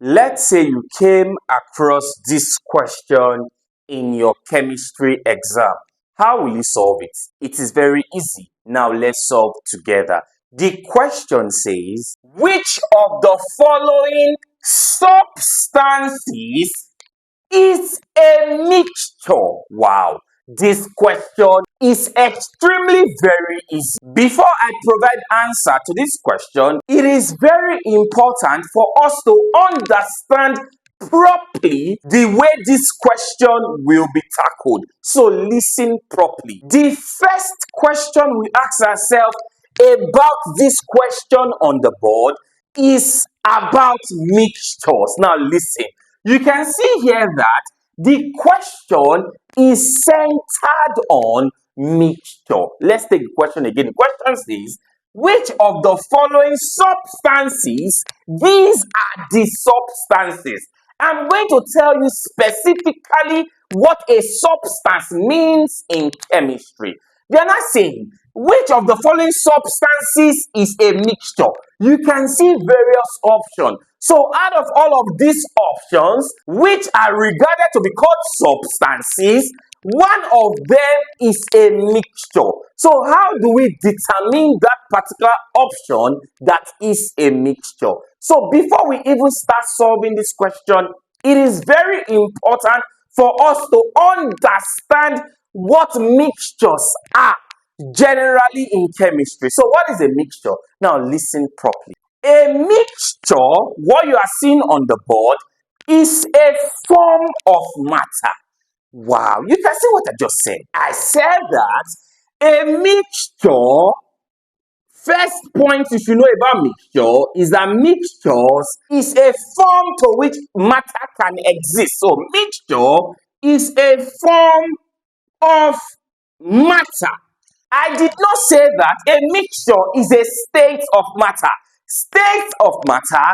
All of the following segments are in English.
Let's say you came across this question in your chemistry exam. How will you solve it? It is very easy. Now let's solve together. The question says, which of the following substances is a mixture? Wow, this question is extremely very easy. Before I provide answer to this question, it is very important for us to understand properly the way this question will be tackled. So listen properly. The first question we ask ourselves about this question on the board is about mixtures. Now listen. You can see here that the question is centered on mixture. Let's take the question again. The question says, which of the following substances, these are the substances. I'm going to tell you specifically what a substance means in chemistry. They are not saying which of the following substances is a mixture. You can see various options. So out of all of these options, which are regarded to be called substances, one of them is a mixture. So how do we determine that particular option that is a mixture? So before we even start solving this question, it is very important for us to understand what mixtures are generally in chemistry. So what is a mixture? Now listen properly. A mixture, what you are seeing on the board, is a form of matter. Wow, you can see what I just said. I said that a mixture, first point you should know about mixture is that mixtures is a form to which matter can exist. So mixture is a form of matter. I did not say that a mixture is a state of matter. States of matter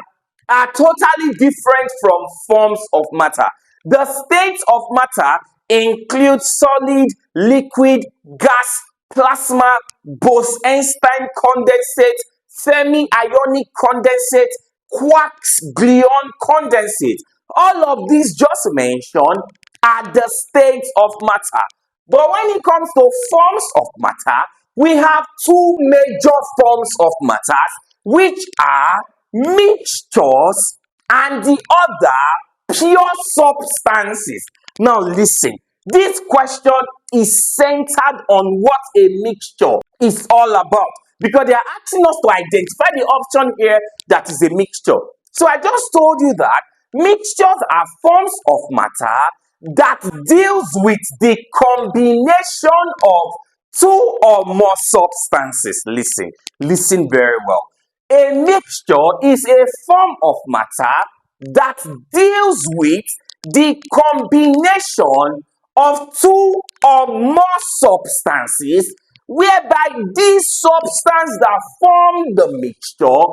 are totally different from forms of matter. The states of matter include solid, liquid, gas, plasma, Bose-Einstein condensate, fermi-ionic condensate, quarks gluon condensate. All of these just mentioned are the states of matter. But when it comes to forms of matter, we have two major forms of matter, which are mixtures and the other pure substances. Now listen, this question is centered on what a mixture is all about, because they are asking us to identify the option here that is a mixture. So I just told you that mixtures are forms of matter that deals with the combination of two or more substances. Listen very well. A mixture is a form of matter that deals with the combination of two or more substances, whereby these substances that form the mixture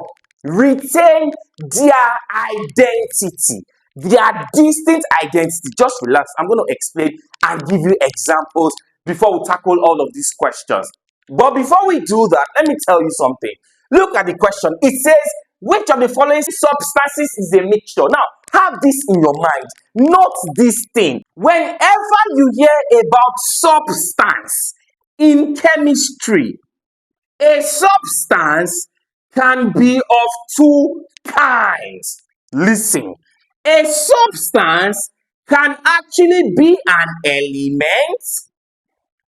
retain their identity, their distinct identity. Just relax. I'm going to explain and give you examples before we tackle all of these questions. But before we do that, let me tell you something. Look at the question. It says, which of the following substances is a mixture? Now, have this in your mind. Note this thing. Whenever you hear about substance in chemistry, a substance can be of two kinds. Listen, a substance can actually be an element.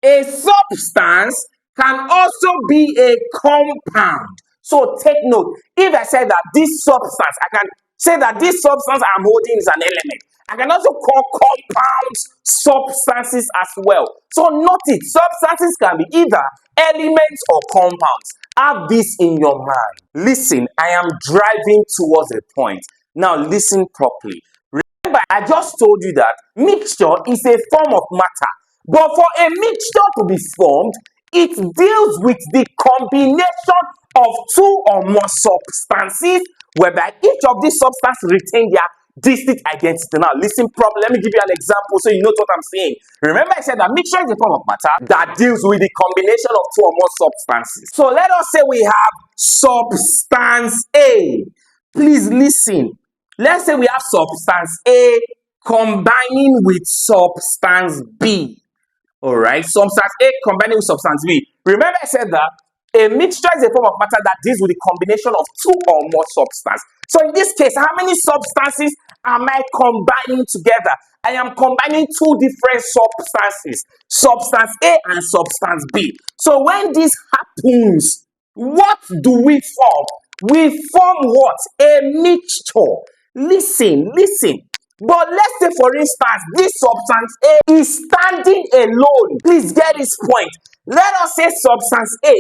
A substance can also be a compound. So take note. If I say that this substance, I can say that this substance I'm holding is an element. I can also call compounds substances as well. So note it. Substances can be either elements or compounds. Have this in your mind. Listen, I am driving towards a point. Now listen properly. Remember, I just told you that mixture is a form of matter. But for a mixture to be formed, it deals with the combination of two or more substances, whereby each of these substances retain their distinct identity. Now, listen properly. Let me give you an example so you know what I'm saying. Remember, I said that mixture is a form of matter that deals with the combination of two or more substances. So let us say we have substance A. Please listen. Let's say we have substance A combining with substance B. All right, substance A combining with substance B. Remember, I said that a mixture is a form of matter that deals with the combination of two or more substances. So in this case, how many substances am I combining together? I am combining two different substances, substance A and substance B. So when this happens, what do we form? We form what? A mixture. Listen. But let's say, for instance, this substance A is standing alone. Please get this point. Let us say substance A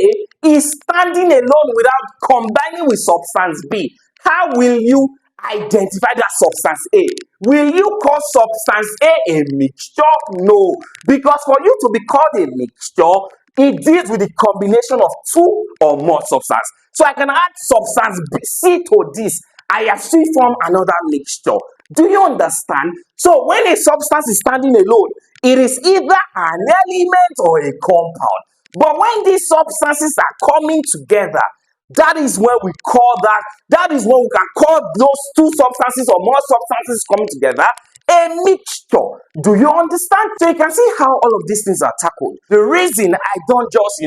is standing alone without combining with substance B. How will you identify that substance A? Will you call substance A mixture? No. Because for you to be called a mixture, it deals with the combination of two or more substances. So I can add substance C to this. I have still formed another mixture. Do you understand? So when a substance is standing alone, it is either an element or a compound. But when these substances are coming together, that is when we call that is when we can call those two substances or more substances coming together a mixture. Do you understand? So you can see how all of these things are tackled. The reason I don't just,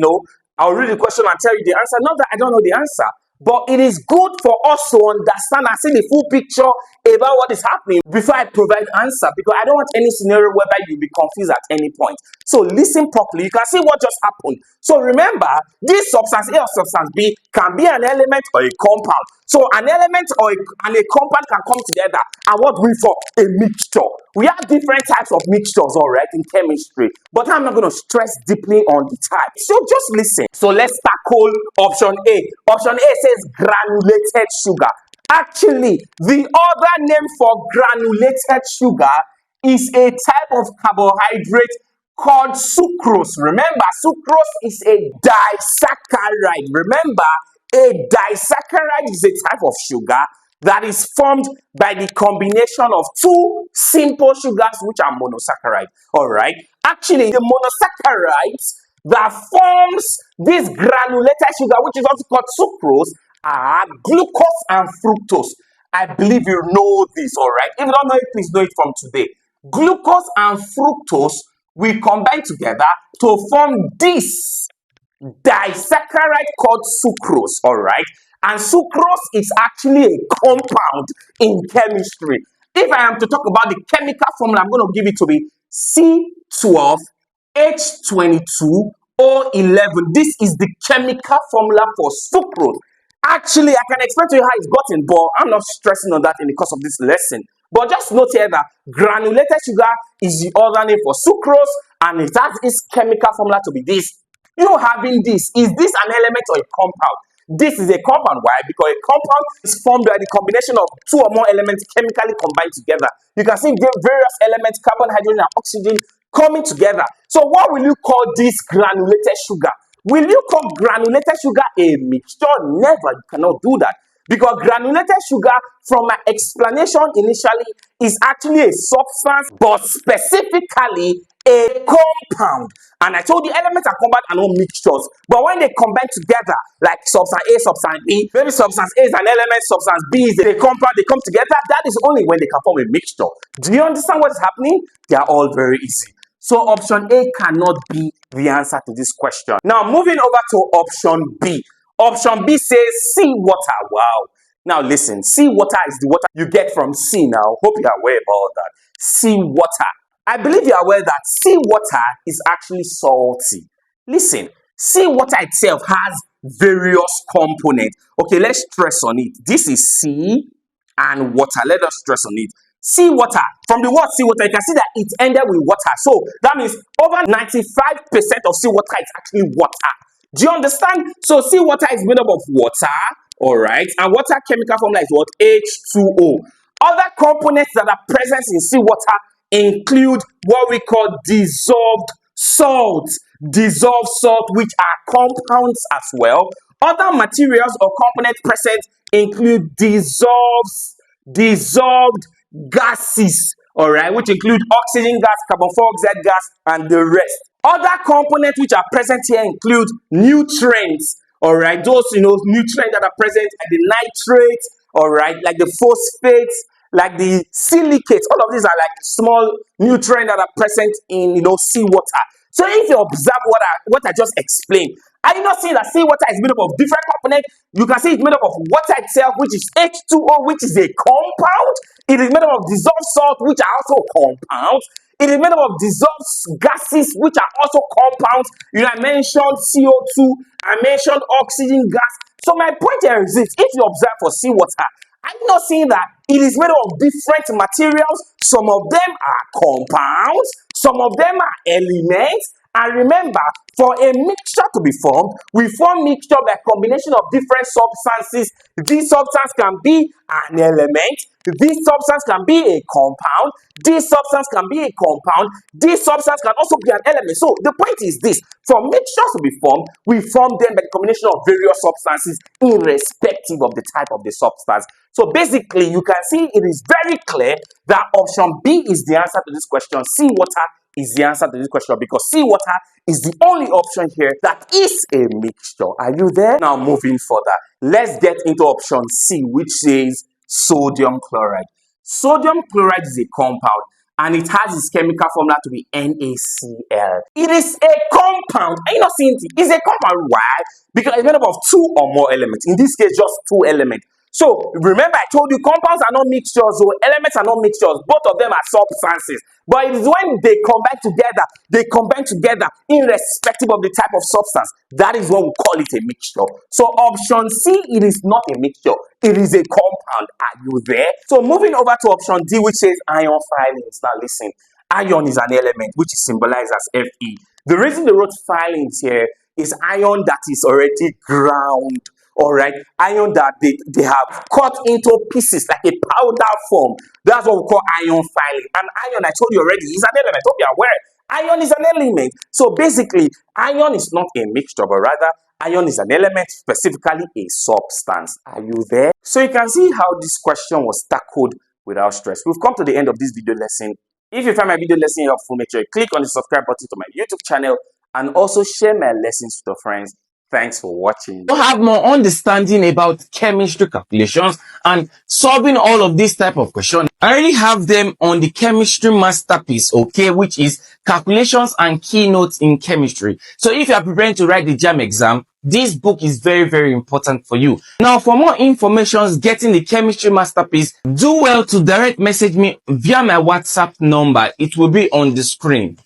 I'll read the question and tell you the answer, not that I don't know the answer, but it is good for us to understand and see the full picture about what is happening before I provide answer, because I don't want any scenario whereby you'll be confused at any point. So listen properly. You can see what just happened. So remember, this substance A or substance B can be an element or a compound. So an element and a compound can come together and what we form? A mixture. We have different types of mixtures, all right, in chemistry, but I'm not going to stress deeply on the type. So just listen. So let's tackle option A. Option A says granulated sugar. Actually, the other name for granulated sugar is a type of carbohydrate called sucrose. Remember, sucrose is a disaccharide. Remember, a disaccharide is a type of sugar that is formed by the combination of two simple sugars which are monosaccharide. All right. Actually, the monosaccharides that forms this granulated sugar, which is also called sucrose, are glucose and fructose. I believe you know this, all right? If you don't know it, please know it from today. Glucose and fructose will combine together to form this disaccharide called sucrose, all right? And sucrose is actually a compound in chemistry. If I am to talk about the chemical formula, I'm going to give it to be C12H22O11. This is the chemical formula for sucrose. Actually, I can explain to you how it's gotten, but I'm not stressing on that in the course of this lesson. But just note here that granulated sugar is the other name for sucrose, and it has its chemical formula to be this. You having this, is this an element or a compound? This is a compound. Why? Because a compound is formed by the combination of two or more elements chemically combined together. You can see various elements, carbon, hydrogen, and oxygen, coming together. So what will you call this granulated sugar? Will you call granulated sugar a mixture? Never. You cannot do that. Because granulated sugar, from my explanation initially, is actually a substance, but specifically a compound. And I told you elements are compound and not mixtures. But when they combine together, like substance A, substance B, maybe substance A is an element, substance B is a compound, they come together, that is only when they can form a mixture. Do you understand what is happening? They are all very easy. So option A cannot be the answer to this question. Now moving over to option B. Option B says seawater. Wow. Now listen, seawater is the water you get from sea now. Hope you are aware about that. Seawater. I believe you are aware that seawater is actually salty. Listen, seawater itself has various components. Okay, let's stress on it. This is sea and water. Let us stress on it. Seawater, from the word seawater, you can see that it ended with water. So that means over 95% of seawater is actually water. Do you understand? So seawater is made up of water, all right? And water chemical formula is what? H2O. Other components that are present in seawater include what we call dissolved salt. Dissolved salt, which are compounds as well. Other materials or components present include dissolved gases, all right, which include oxygen gas, carbon dioxide gas, and the rest. Other components which are present here include nutrients, all right, those nutrients that are present like the nitrates, all right, like the phosphates, like the silicates. All of these are like small nutrients that are present in seawater. So if you observe what I just explained, are you not seeing that seawater is made up of different components? You can see it's made up of water itself, which is H2O, which is a compound. It is made up of dissolved salt, which are also compounds. It is made up of dissolved gases, which are also compounds. I mentioned CO2, I mentioned oxygen gas. So my point here is this: if you observe for seawater, are you not seeing that it is made up of different materials? Some of them are compounds, some of them are elements. And remember, for a mixture to be formed, we form mixture by combination of different substances. This substance can be an element, this substance can be a compound, this substance can be a compound, this substance can also be an element. So the point is this: for mixtures to be formed, we form them by the combination of various substances irrespective of the type of the substance. So basically, you can see it is very clear that option B is the answer to this question. Seawater is the answer to this question, because seawater is the only option here that is a mixture. Are you there? Now moving further, let's get into option C, which says sodium chloride. Sodium chloride is a compound and it has its chemical formula to be NaCl. It is a compound. Are you not seeing it? It's a compound. Why? Because it's made up of two or more elements. In this case, just two elements. So remember, I told you compounds are not mixtures, or elements are not mixtures. Both of them are substances. But it is when they combine together irrespective of the type of substance. That is what we call it a mixture. So option C, it is not a mixture. It is a compound. Are you there? So moving over to option D, which says iron filings. Now listen, iron is an element which is symbolized as Fe. The reason they wrote filings here is iron that is already ground. All right, iron that they have cut into pieces like a powder form. That's what we call iron filing. And iron, I told you already, is an element. Hope you are aware. Iron is an element. So basically, iron is not a mixture, but rather iron is an element, specifically a substance. Are you there? So you can see how this question was tackled without stress. We've come to the end of this video lesson. If you find my video lesson helpful, make sure you click on the subscribe button to my YouTube channel and also share my lessons with your friends. Thanks for watching. To have more understanding about chemistry calculations and solving all of these type of questions, I already have them on the chemistry masterpiece, okay, which is calculations and keynotes in chemistry. So if you are preparing to write the JAM exam, this book is very, very important for you. Now, for more information getting the chemistry masterpiece, do well to direct message me via my WhatsApp number. It will be on the screen.